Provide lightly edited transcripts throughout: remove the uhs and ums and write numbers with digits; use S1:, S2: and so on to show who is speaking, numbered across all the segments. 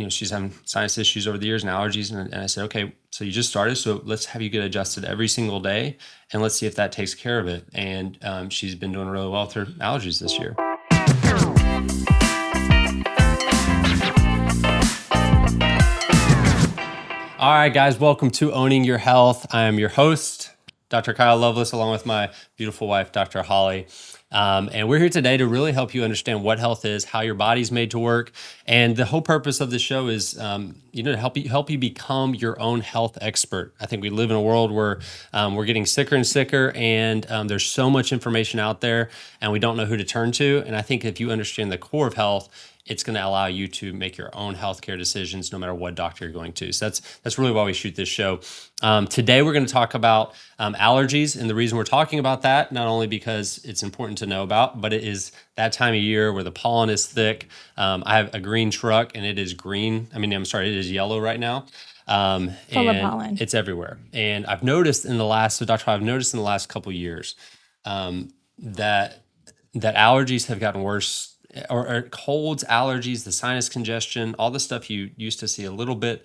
S1: she's having sinus issues over the years and allergies. And I said, okay, so you just started. So let's have you get adjusted every single day and let's see if that takes care of it. And she's been doing really well with her allergies this year. All right, guys, welcome to Owning Your Health. I am your host, Dr. Kyle Loveless, along with my beautiful wife, Dr. Holly. And we're here today to really help you understand what health is, how your body's made to work. And the whole purpose of the show is, to help you become your own health expert. I think we live in a world where we're getting sicker and sicker, and there's so much information out there, and we don't know who to turn to. And I think if you understand the core of health, it's going to allow you to make your own healthcare decisions no matter what doctor you're going to. So that's really why we shoot this show. Today, we're going to talk about allergies. And the reason we're talking about that, not only because it's important to know about, but it is that time of year where the pollen is thick. I have a green truck and it is green. It is yellow right now.
S2: Full of pollen.
S1: It's everywhere. And I've noticed in the last couple of years that allergies have gotten worse. Or colds, allergies, the sinus congestion, all the stuff you used to see a little bit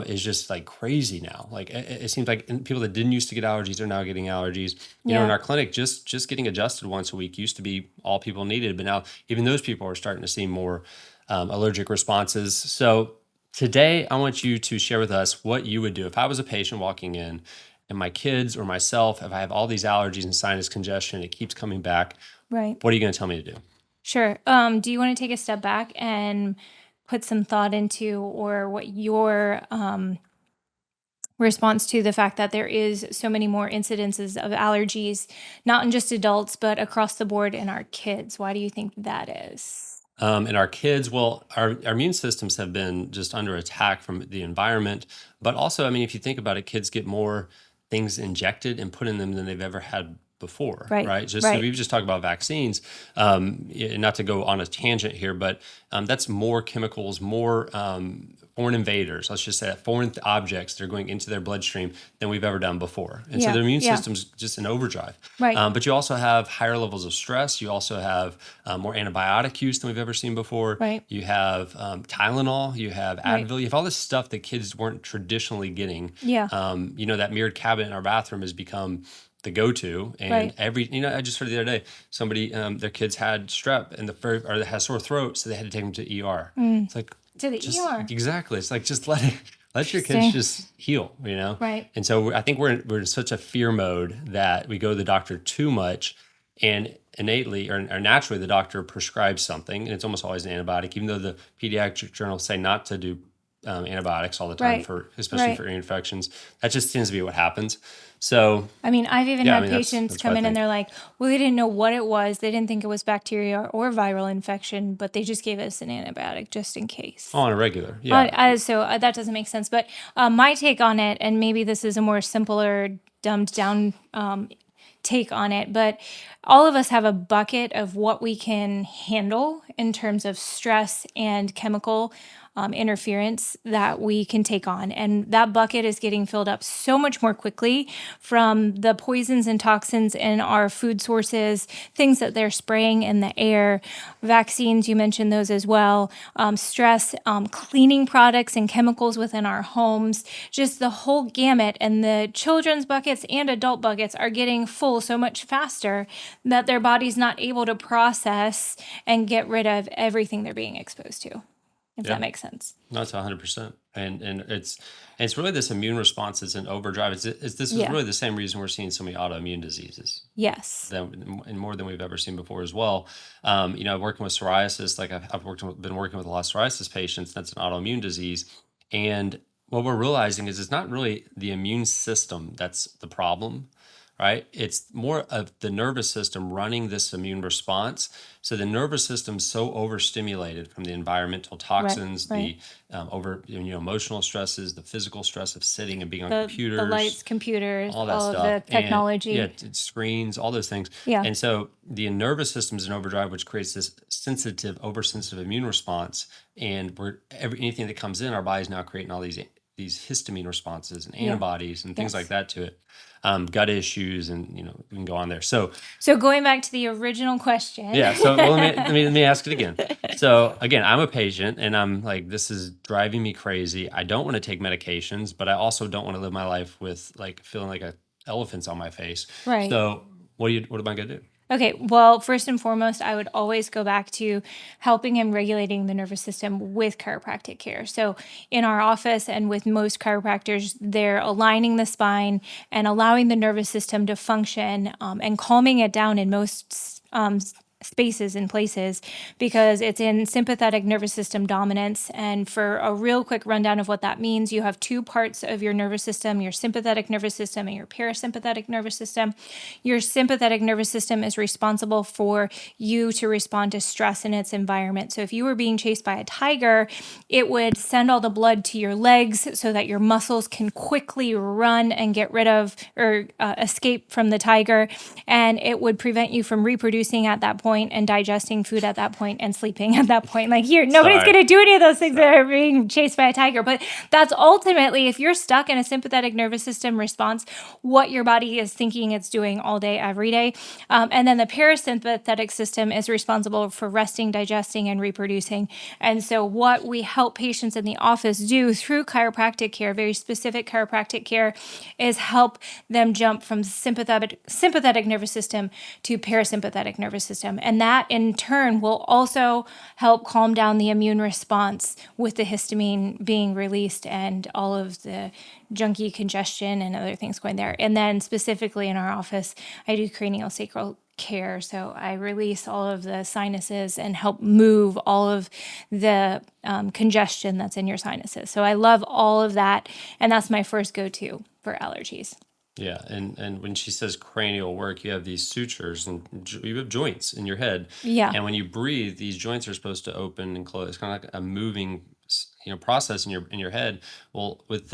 S1: is just like crazy now. Like it seems like people that didn't used to get allergies are now getting allergies. You know, in our clinic, just getting adjusted once a week used to be all people needed, but now even those people are starting to see more allergic responses. So today, I want you to share with us what you would do if I was a patient walking in and my kids or myself, if I have all these allergies and sinus congestion, it keeps coming back.
S2: Right.
S1: What are you going to tell me to do?
S2: Sure. Do you want to take a step back and put some thought into, or what your response to the fact that there is so many more incidences of allergies, not in just adults, but across the board in our kids? Why do you think that is?
S1: In our kids, well, our immune systems have been just under attack from the environment. But also, if you think about it, kids get more things injected and put in them than they've ever had before, right? So we've just talked about vaccines, not to go on a tangent here, but that's more chemicals, more foreign invaders, let's just say that, foreign objects that are going into their bloodstream than we've ever done before. And so their immune system's just in overdrive.
S2: Right.
S1: But you also have higher levels of stress. You also have more antibiotic use than we've ever seen before.
S2: Right.
S1: You have Tylenol, you have Advil, you have all this stuff that kids weren't traditionally getting.
S2: Yeah.
S1: That mirrored cabinet in our bathroom has become the go-to, and I just heard the other day somebody their kids had strep and they had sore throat, so they had to take them to ER. It's like
S2: to the ER.
S1: Exactly. It's like just let your kids just heal,
S2: Right.
S1: And so I think we're in such a fear mode that we go to the doctor too much, and innately or naturally the doctor prescribes something, and it's almost always an antibiotic, even though the pediatric journals say not to do antibiotics all the time especially for ear infections. That just tends to be what happens. So
S2: I've even had patients come in and they're like, well, they didn't know what it was. They didn't think it was bacteria or viral infection, but they just gave us an antibiotic just in case.
S1: On a regular,
S2: So that doesn't make sense. But my take on it, and maybe this is a more simpler, dumbed down take on it, but all of us have a bucket of what we can handle in terms of stress and chemical interference that we can take on. And that bucket is getting filled up so much more quickly from the poisons and toxins in our food sources, things that they're spraying in the air, vaccines, you mentioned those as well, stress, cleaning products and chemicals within our homes, just the whole gamut. And the children's buckets and adult buckets are getting full so much faster that their body's not able to process and get rid of everything they're being exposed to. If that makes sense.
S1: No, it's 100%. And it's really this immune response is in overdrive. This is really the same reason we're seeing so many autoimmune diseases.
S2: Yes.
S1: And more than we've ever seen before as well. Working with psoriasis, like I've been working with a lot of psoriasis patients, that's an autoimmune disease. And what we're realizing is it's not really the immune system that's the problem, right? It's more of the nervous system running this immune response. So the nervous system's so overstimulated from the environmental toxins, the emotional stresses, the physical stress of sitting and being on computers,
S2: the lights, computers, all that stuff, of the technology,
S1: and, screens, all those things.
S2: Yeah.
S1: And so the nervous system's in overdrive, which creates this oversensitive immune response. And anything that comes in, our body's now creating all these these histamine responses and antibodies and things like that to it. Gut issues, and we can go on there. So
S2: going back to the original question.
S1: Yeah. So let me ask it again. So again, I'm a patient, and I'm like, this is driving me crazy. I don't want to take medications, but I also don't want to live my life with like feeling like a elephant's on my face.
S2: Right.
S1: So what am I gonna do?
S2: Okay, well, first and foremost, I would always go back to helping and regulating the nervous system with chiropractic care. So in our office and with most chiropractors, they're aligning the spine and allowing the nervous system to function and calming it down in most spaces and places, because it's in sympathetic nervous system dominance. And for a real quick rundown of what that means, you have two parts of your nervous system: your sympathetic nervous system and your parasympathetic nervous system. Your sympathetic nervous system is responsible for you to respond to stress in its environment. So if you were being chased by a tiger, it would send all the blood to your legs so that your muscles can quickly run and get rid of or escape from the tiger. And it would prevent you from reproducing at that point and digesting food at that point and sleeping at that point. Like, nobody's going to do any of those things that are being chased by a tiger. But that's ultimately, if you're stuck in a sympathetic nervous system response, what your body is thinking it's doing all day, every day. And then the parasympathetic system is responsible for resting, digesting, and reproducing. And so what we help patients in the office do through chiropractic care, very specific chiropractic care, is help them jump from sympathetic nervous system to parasympathetic nervous system. And that in turn will also help calm down the immune response with the histamine being released and all of the junky congestion and other things going there. And then specifically in our office, I do cranial sacral care. So I release all of the sinuses and help move all of the congestion that's in your sinuses. So I love all of that. And that's my first go-to for allergies.
S1: Yeah, and when she says cranial work, you have these sutures and you have joints in your head.
S2: Yeah.
S1: And when you breathe, these joints are supposed to open and close. It's kind of like a moving, process in your head. Well, what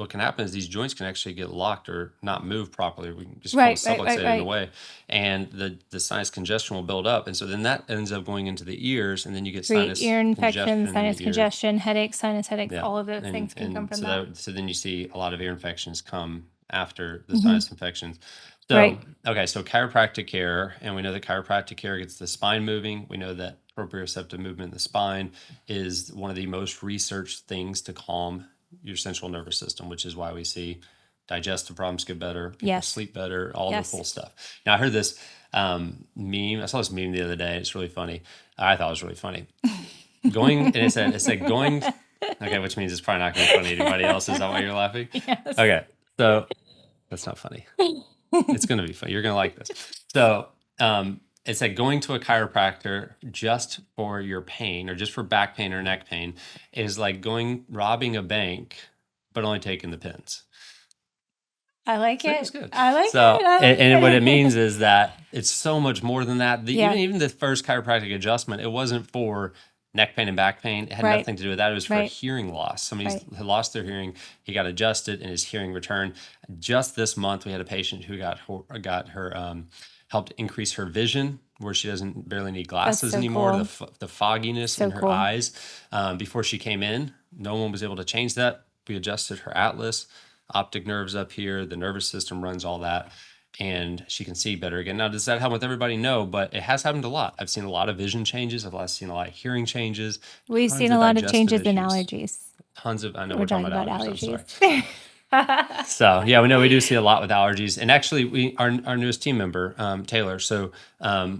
S1: can happen is these joints can actually get locked or not move properly. We can just call it subluxated in a way, and the sinus congestion will build up, and so then that ends up going into the ears, and then you get sinus
S2: ear infection, sinus
S1: ears.
S2: congestion, headaches, sinus headaches. All of those things can come from that.
S1: So then you see a lot of ear infections come after the sinus infections. So, okay, so chiropractic care, and we know that chiropractic care gets the spine moving. We know that proprioceptive movement in the spine is one of the most researched things to calm your central nervous system, which is why we see digestive problems get better, people sleep better, all the full stuff. Now, I heard this meme. I saw this meme the other day. It's really funny. I thought it was really funny. It said going, okay, which means it's probably not going to be funny to anybody else. Is that why you're laughing?
S2: Yes.
S1: Okay, so that's not funny. It's going to be funny. You're going to like this. So it said going to a chiropractor just for your pain or just for back pain or neck pain is like robbing a bank, but only taking the pins.
S2: I like it.
S1: It's good.
S2: I like it.
S1: And what it means is that it's so much more than that. Even the first chiropractic adjustment, it wasn't for neck pain and back pain. It had nothing to do with that. It was for hearing loss. Somebody's lost their hearing. He got adjusted and his hearing returned. Just this month, we had a patient who got her helped increase her vision, where she doesn't barely need glasses anymore. Cool. The fogginess in her eyes. Before she came in, no one was able to change that. We adjusted her atlas, optic nerves up here. The nervous system runs all that. And she can see better again. Now, does that help with everybody? No, but it has happened a lot. I've seen a lot of vision changes. I've seen a lot of hearing changes.
S2: We've seen a lot of changes in allergies.
S1: I know we're talking about allergies. So yeah, we do see a lot with allergies. And actually, our newest team member, Taylor. So I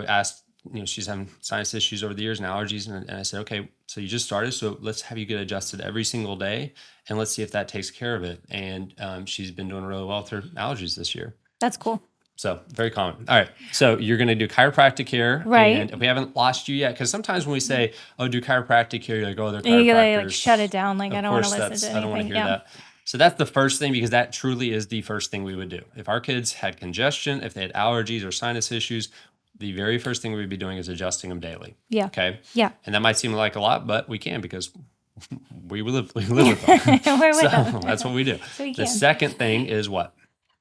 S1: asked, she's having sinus issues over the years and allergies, and I said, okay, so you just started, so let's have you get adjusted every single day, and let's see if that takes care of it. And she's been doing really well with her allergies this year.
S2: That's cool.
S1: So very common. All right. So you're going to do chiropractic care.
S2: Right.
S1: And we haven't lost you yet. Because sometimes when we say, oh, do chiropractic care, you're like, oh, they're chiropractors.
S2: You like shut it down. Like, I don't want to listen to anything.
S1: I don't want to hear that. So that's the first thing, because that truly is the first thing we would do. If our kids had congestion, if they had allergies or sinus issues, the very first thing we'd be doing is adjusting them daily.
S2: Yeah.
S1: Okay.
S2: Yeah.
S1: And that might seem like a lot, but we can, because we live with them.
S2: We're with them.
S1: That's what we do. So the second thing is what?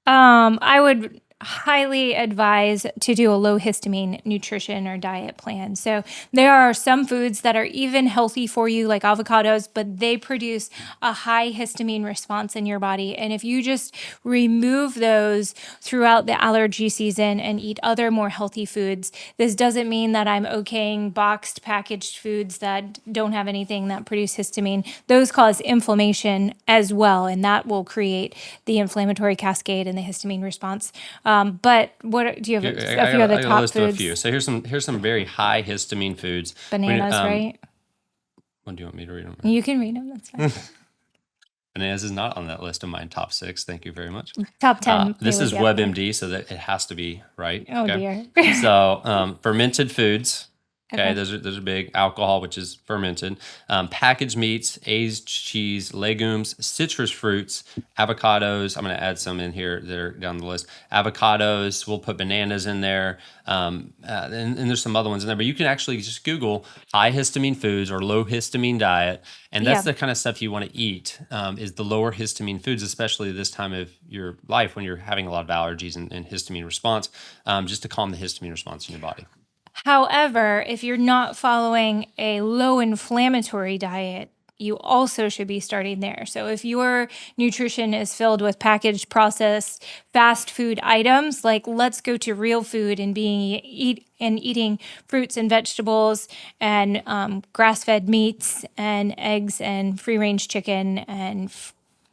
S2: I would highly advise to do a low histamine nutrition or diet plan. So there are some foods that are even healthy for you, like avocados, but they produce a high histamine response in your body. And if you just remove those throughout the allergy season and eat other more healthy foods, this doesn't mean that I'm okaying boxed packaged foods that don't have anything that produce histamine. Those cause inflammation as well, and that will create the inflammatory cascade and the histamine response. But what do you have? A few other
S1: I got a
S2: top
S1: list of a
S2: foods.
S1: few. So here's some very high histamine foods.
S2: Bananas, right?
S1: What do you want me to read them?
S2: You can read them. That's fine.
S1: Bananas is not on that list of mine top 6. Thank you very much.
S2: Top 10.
S1: This is
S2: they would be up
S1: WebMD, so that it has to be right.
S2: there. Oh dear.
S1: So fermented foods. Okay,
S2: Okay.
S1: those are big. Alcohol, which is fermented. Packaged meats, aged cheese, legumes, citrus fruits, avocados. I'm going to add some in here that are down the list. Avocados. We'll put bananas in there. And there's some other ones in there. But you can actually just Google high histamine foods or low histamine diet. And that's
S2: Yeah.
S1: the kind of stuff you want to eat is the lower histamine foods, especially this time of your life when you're having a lot of allergies and histamine response, just to calm the histamine response in your body.
S2: However, if you're not following a low inflammatory diet, you also should be starting there. So if your nutrition is filled with packaged, processed, fast food items, like let's go to real food and eating fruits and vegetables and grass-fed meats and eggs and free-range chicken and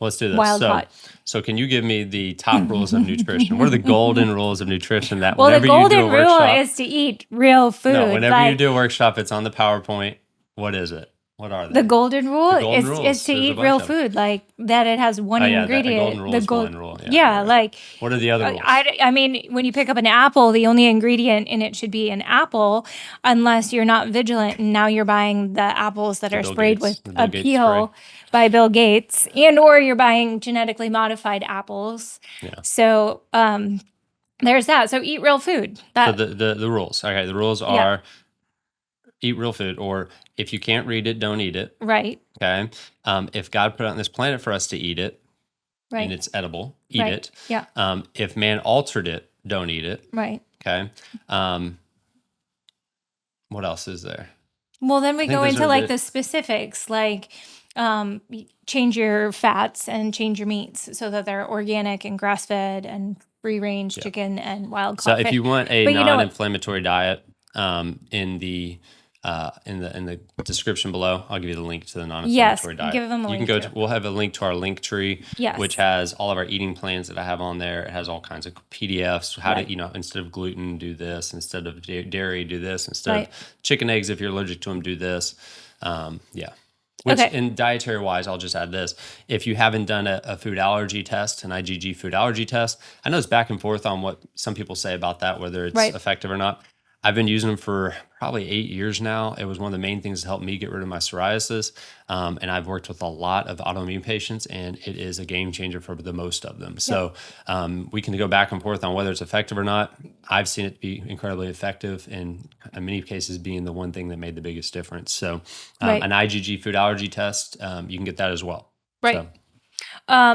S1: Let's do this.
S2: Wild caught.
S1: So can you give me the top rules of nutrition? What are the golden rules of nutrition that
S2: well, the
S1: whenever you do a
S2: golden rule
S1: workshop?
S2: is to eat real food.
S1: No, whenever
S2: like,
S1: you do a workshop, it's on the PowerPoint. What is it? What are they?
S2: the golden rule
S1: golden
S2: is
S1: rules.
S2: to
S1: There's a
S2: eat
S1: bunch
S2: real
S1: of them.
S2: food, like that it has one ingredient.
S1: The golden rule is one rule.
S2: Yeah,
S1: right.
S2: like
S1: What are the other rules?
S2: I mean, when you pick up an apple, the only ingredient in it should be an apple, unless you're not vigilant. And now you're buying the apples that are
S1: Bill
S2: sprayed
S1: Gates,
S2: with
S1: the
S2: a
S1: Bill Gates
S2: peel by Bill Gates, and or you're buying genetically modified apples.
S1: Yeah.
S2: So there's that. So eat real food.
S1: So the rules. Okay, the rules are eat real food, or if you can't read it, don't eat it.
S2: Right.
S1: Okay. If God put it on this planet for us to eat it,
S2: Right.
S1: and it's edible, eat
S2: Right.
S1: it.
S2: Yeah.
S1: If man altered it, don't eat it.
S2: Right.
S1: Okay. What else is there?
S2: Well, then we
S1: think
S2: go
S1: those
S2: into
S1: are
S2: like
S1: the-
S2: the specifics, like change your fats and change your meats so that they're organic and grass fed and free range chicken and wild
S1: So
S2: caught
S1: if
S2: fish.
S1: you want a
S2: But you know what?
S1: non-inflammatory diet, in the description below, I'll give you the link to the non-inflammatory diet.
S2: give them a
S1: You
S2: link
S1: can go
S2: to it.
S1: we'll have a link to our link tree,
S2: Yes.
S1: which has all of our eating plans that I have on there. It has all kinds of PDFs, how
S2: Right.
S1: to, instead of gluten, do this, instead of dairy, do this, instead
S2: Right.
S1: of chicken eggs, if you're allergic to them, do this. Which,
S2: Okay.
S1: in dietary wise, I'll just add this. If you haven't done a food allergy test, an IgG food allergy test, I know it's back and forth on what some people say about that, whether it's
S2: Right.
S1: effective or not. I've been using them for probably 8 years now. It was one of the main things that helped me get rid of my psoriasis. And I've worked with a lot of autoimmune patients, and it is a game changer for the most of them. So we can go back and forth on whether it's effective or not. I've seen it be incredibly effective, and in many cases being the one thing that made the biggest difference. So
S2: Right.
S1: an IgG food allergy test, you can get that as well.
S2: Right.
S1: So,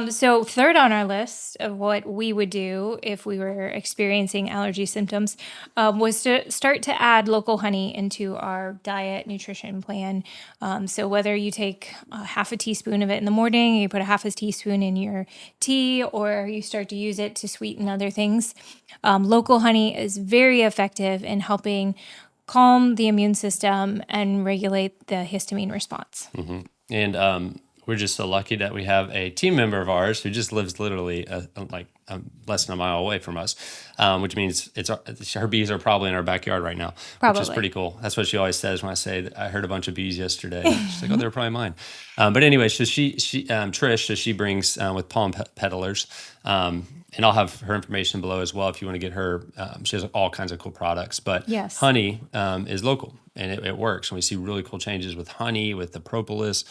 S2: So third on our list of what we would do if we were experiencing allergy symptoms was to start to add local honey into our diet nutrition plan. So whether you take half a teaspoon of it in the morning, you put a half a teaspoon in your tea, or you start to use it to sweeten other things. Local honey is very effective in helping calm the immune system and regulate the histamine response.
S1: and we're just so lucky that we have a team member of ours who just lives literally less than a mile away from us, which means her bees are probably in our backyard right now, which is
S2: Probably.
S1: pretty cool. That's what she always says when I say that I heard a bunch of bees yesterday. She's like, "Oh, they're probably mine." But anyway, so Trish, so she brings with Palm Peddlers, and I'll have her information below as well if you want to get her. She has all kinds of cool products, but
S2: Yes.
S1: honey is local. And it works. And we see really cool changes with honey, with the propolis,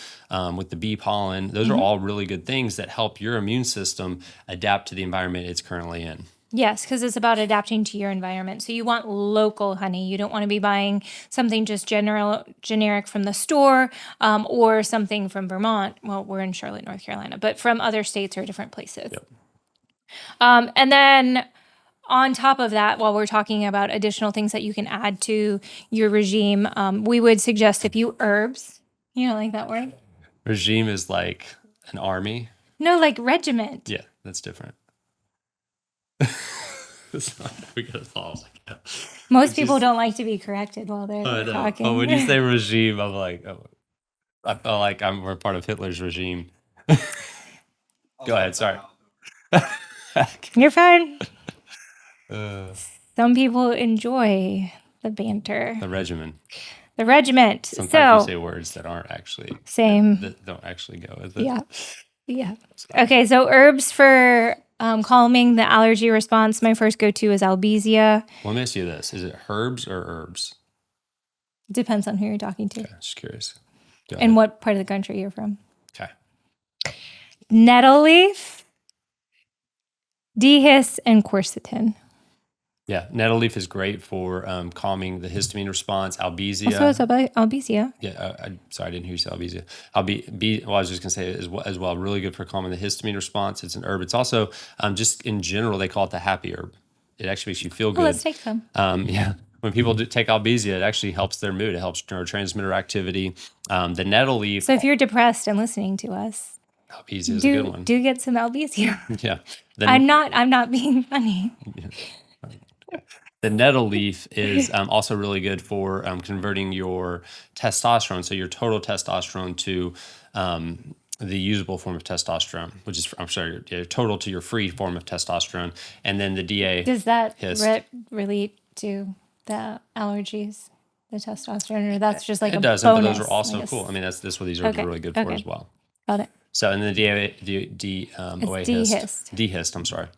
S1: with the bee pollen. Those are all really good things that help your immune system adapt to the environment it's currently in.
S2: Yes, because it's about adapting to your environment. So you want local honey. You don't want to be buying something just generic from the store or something from Vermont. Well, we're in Charlotte, North Carolina, but from other states or different places.
S1: Yep.
S2: And then on top of that, while we're talking about additional things that you can add to your regime, we would suggest a few herbs. You don't like that word?
S1: Regime is like an army.
S2: No, like regiment.
S1: Yeah, that's different. We gotta follow.
S2: Most people don't like to be corrected while they're talking.
S1: But when you say regime, I'm like, oh, I feel like we're part of Hitler's regime. Go ahead. Sorry.
S2: You're fine. Some people enjoy the banter.
S1: The regimen.
S2: The regiment.
S1: Sometimes you say words that aren't actually
S2: same.
S1: That don't actually go with it.
S2: Yeah. Yeah. Okay. So herbs for calming the allergy response. My first go-to is Albizia.
S1: Let me ask you this: is it herbs or herbs?
S2: Depends on who you're talking to.
S1: Okay, just curious.
S2: And what part of the country you're from.
S1: Okay.
S2: Nettle leaf, dehisce, and quercetin.
S1: Yeah, nettle leaf is great for calming the histamine response. Albizia.
S2: Also, it's Albizia.
S1: Yeah, sorry, I didn't hear you say albizia. Well, I was just going to say as well, really good for calming the histamine response. It's an herb. It's also, just in general, they call it the happy herb. It actually makes you feel good.
S2: Let's take some.
S1: Yeah. When people take albizia, it actually helps their mood. It helps neurotransmitter activity. The nettle leaf.
S2: So if you're depressed and listening to us,
S1: albizia is a good one.
S2: Do get some albizia.
S1: Yeah.
S2: I'm not being funny.
S1: Yeah. The nettle leaf is also really good for converting your testosterone, so your total testosterone to the usable form of testosterone, which is, your total to your free form of testosterone. And then the DA.
S2: Does that relate to the allergies, the testosterone, or that's just like a bonus?
S1: It doesn't, but those are also cool. I mean, that's what these herbs are really good for as well.
S2: Got it.
S1: So, and then the dehisce, I'm sorry.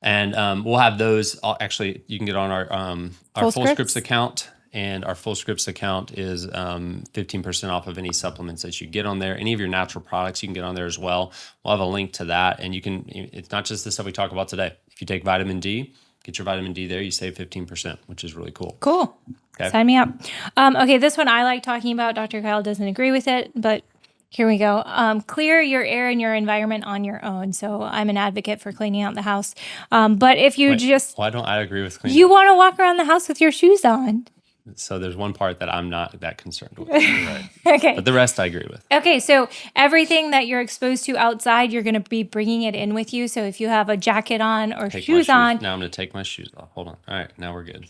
S1: And we'll have those. Actually, you can get on our Full Scripts account, and our Full Scripts account is 15% off of any supplements that you get on there. Any of your natural products you can get on there as well. We'll have a link to that, and you can. It's not just the stuff we talk about today. If you take vitamin D, get your vitamin D there. You save 15%, which is really cool.
S2: Cool. Okay. Sign me up. Okay, this one I like talking about. Dr. Kyle doesn't agree with it, but here we go. Clear your air and your environment on your own. So I'm an advocate for cleaning out the house. But if you
S1: why don't I agree with cleaning?
S2: You want to walk around the house with your shoes on.
S1: So there's one part that I'm not that concerned with. Right.
S2: Okay.
S1: But the rest I agree with.
S2: Okay. So everything that you're exposed to outside, you're going to be bringing it in with you. So if you have a jacket on or shoes on.
S1: Now I'm going to take my shoes off. Hold on. All right. Now we're good.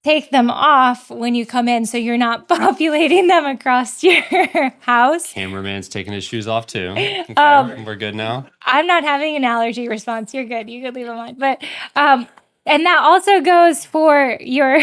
S2: Take them off when you come in so you're not populating them across your house.
S1: Cameraman's taking his shoes off too. Okay, we're good now.
S2: I'm not having an allergy response. You're good. You could leave them on. But and that also goes for your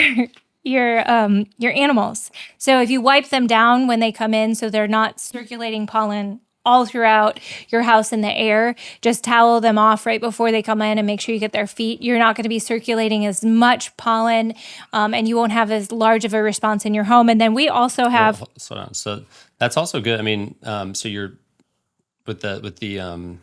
S2: animals. So if you wipe them down when they come in so they're not circulating pollen all throughout your house in the air, just towel them off right before they come in and make sure you get their feet. You're not going to be circulating as much pollen, and you won't have as large of a response in your home. And then we also have...
S1: So that's also good. I mean, so you're with the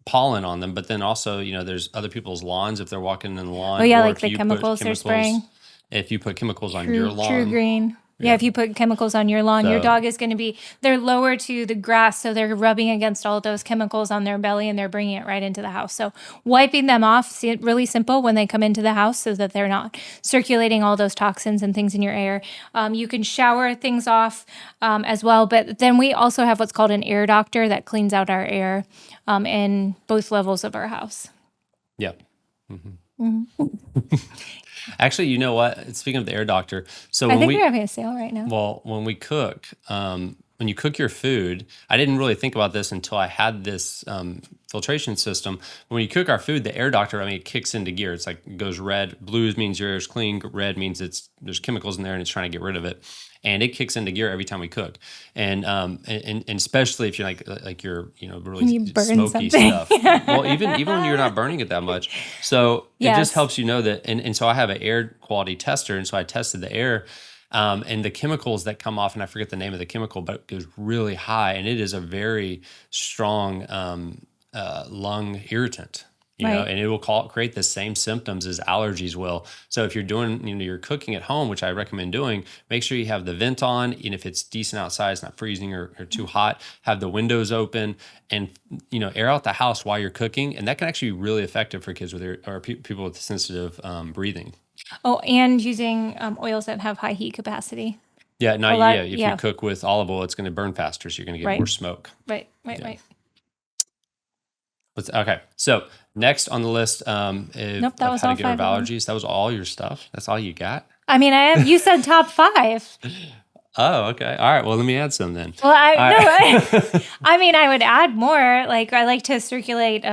S1: pollen on them, but then also, there's other people's lawns if they're walking in the lawn.
S2: Oh yeah, like the chemicals they're spraying.
S1: If you put chemicals on your lawn.
S2: True Green. Yeah, if you put chemicals on your lawn, your dog is going to be, they're lower to the grass, so they're rubbing against all of those chemicals on their belly, and they're bringing it right into the house. So wiping them off, really simple when they come into the house so that they're not circulating all those toxins and things in your air. You can shower things off as well, but then we also have what's called an air doctor that cleans out our air in both levels of our house.
S1: Yep. Mm-hmm. Actually, you know what? Speaking of the air doctor, so
S2: I think we're having a sale right now.
S1: Well, when we cook, when you cook your food, I didn't really think about this until I had this filtration system. When you cook our food, the air doctor, it kicks into gear. It's like it goes red. Blue means your air is clean. Red means there's chemicals in there and it's trying to get rid of it. And it kicks into gear every time we cook, and especially if you're like you're really smoky stuff. Well, even when you're not burning it that much, so it just helps you know that. And so I have an air quality tester, and so I tested the air, and the chemicals that come off, and I forget the name of the chemical, but it goes really high, and it is a very strong lung irritant. you know,
S2: Right.
S1: and it will create the same symptoms as allergies will. So if you're doing, you know, you're cooking at home, which I recommend doing, make sure you have the vent on, and if it's decent outside, it's not freezing or too hot, have the windows open, and, you know, air out the house while you're cooking. And that can actually be really effective for kids with people with sensitive breathing.
S2: Oh, and using oils that have high heat capacity.
S1: Yeah,
S2: A lot.
S1: if you cook with olive oil, it's going to burn faster, so you're going to get
S2: Right.
S1: more smoke.
S2: Right.
S1: Yeah. Okay, so next on the list
S2: Nope, that
S1: of
S2: was
S1: how
S2: all
S1: to get rid of
S2: 5 of them.
S1: allergies. That was all your stuff? That's all you got?
S2: I mean, you said top 5.
S1: Oh, okay. All right. Well, let me add some then.
S2: Well,
S1: Right.
S2: I mean, I would add more. Like, I like to circulate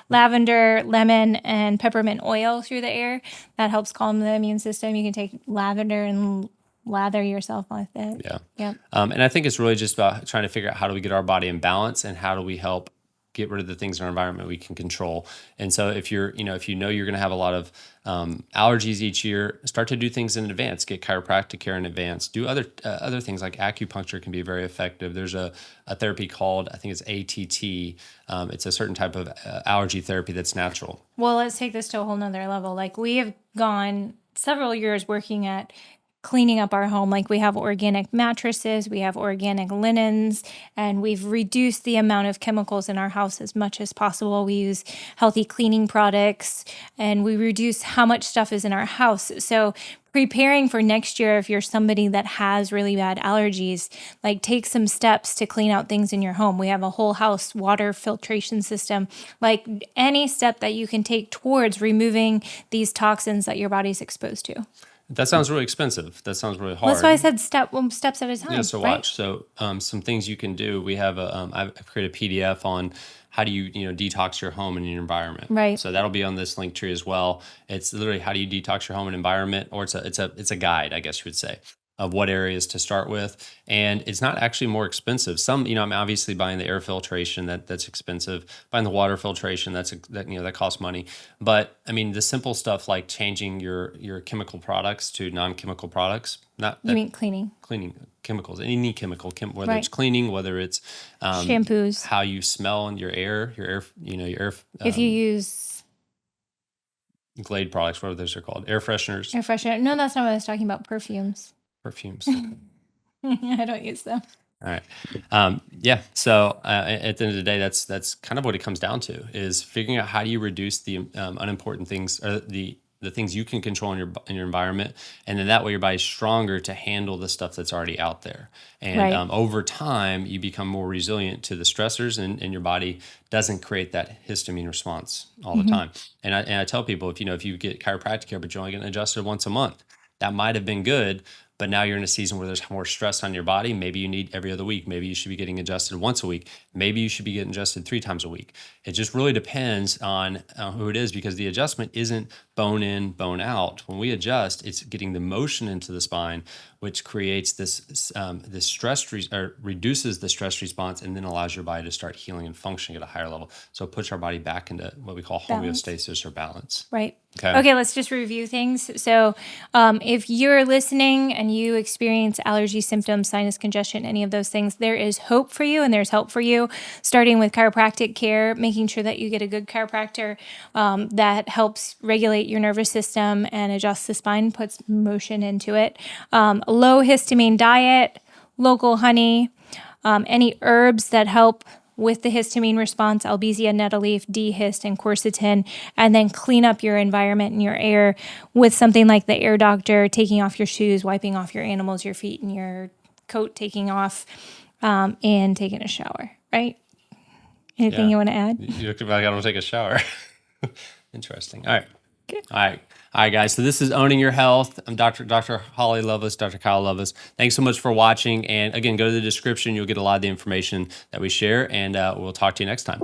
S2: lavender, lemon, and peppermint oil through the air. That helps calm the immune system. You can take lavender and lather yourself with it.
S1: Yeah.
S2: Yep.
S1: And I think it's really just about trying to figure out how do we get our body in balance, and how do we help get rid of the things in our environment we can control. And so if you're going to have a lot of allergies each year, start to do things in advance. Get chiropractic care in advance. Do other things like acupuncture can be very effective. There's a therapy called, I think it's ATT. It's a certain type of allergy therapy that's natural.
S2: Well, let's take this to a whole nother level. Like, we have gone several years working at cleaning up our home. Like, we have organic mattresses, we have organic linens, and we've reduced the amount of chemicals in our house as much as possible. We use healthy cleaning products, and we reduce how much stuff is in our house. So preparing for next year, if you're somebody that has really bad allergies, like, take some steps to clean out things in your home. We have a whole house water filtration system. Like, any step that you can take towards removing these toxins that your body's exposed to.
S1: That sounds really expensive. That sounds really hard.
S2: That's why I said steps at a time.
S1: Yeah, so
S2: right?
S1: watch. So some things you can do. We have I've created a PDF on how do you detox your home and your environment.
S2: Right.
S1: So that'll be on this link tree as well. It's literally how do you detox your home and environment, or it's a guide, I guess you would say, of what areas to start with. And it's not actually more expensive. Some, I'm obviously buying the air filtration, that's expensive. Buying the water filtration, that costs money. But I mean, the simple stuff like changing your chemical products to non-chemical products.
S2: You mean cleaning
S1: chemicals, any chemical, whether
S2: Right.
S1: it's cleaning, whether it's
S2: shampoos.
S1: how you smell in your air,
S2: If you use
S1: Glade products, whatever those are called, air fresheners,
S2: air freshener. No, that's not what I was talking about. Perfumes.
S1: perfumes.
S2: I don't use them.
S1: All right. Yeah. So at the end of the day, that's kind of what it comes down to, is figuring out how do you reduce the unimportant things, or the things you can control in your environment, and then that way your body's stronger to handle the stuff that's already out there. And
S2: Right.
S1: Over time, you become more resilient to the stressors, and your body doesn't create that histamine response all the time. And I tell people, if you get chiropractic care, but you're only getting adjusted once a month, that might have been good. But now you're in a season where there's more stress on your body. Maybe you need every other week. Maybe you should be getting adjusted once a week. Maybe you should be getting adjusted 3 times a week. It just really depends on who it is, because the adjustment isn't bone in, bone out. When we adjust, it's getting the motion into the spine, which creates this reduces the stress response, and then allows your body to start healing and functioning at a higher level. So it puts our body back into what we call
S2: Balance.
S1: homeostasis, or balance.
S2: Right.
S1: Okay.
S2: Okay, let's just review things. So if you're listening and you experience allergy symptoms, sinus congestion, any of those things, there is hope for you, and there's help for you, starting with chiropractic care, making sure that you get a good chiropractor that helps regulate your nervous system and adjust the spine, puts motion into it. Low histamine diet, local honey, any herbs that help with the histamine response, albizia, nettleleaf, D-hist, and quercetin, and then clean up your environment and your air with something like the Air Doctor, taking off your shoes, wiping off your animals, your feet, and your coat, taking off, and taking a shower, right? Anything you want to add?
S1: You look like I don't take a shower. Interesting. All right.
S2: Okay.
S1: All right, guys. So this is Owning Your Health. I'm Dr. Holly Loveless, Dr. Kyle Loveless. Thanks so much for watching. And again, go to the description. You'll get a lot of the information that we share. And we'll talk to you next time.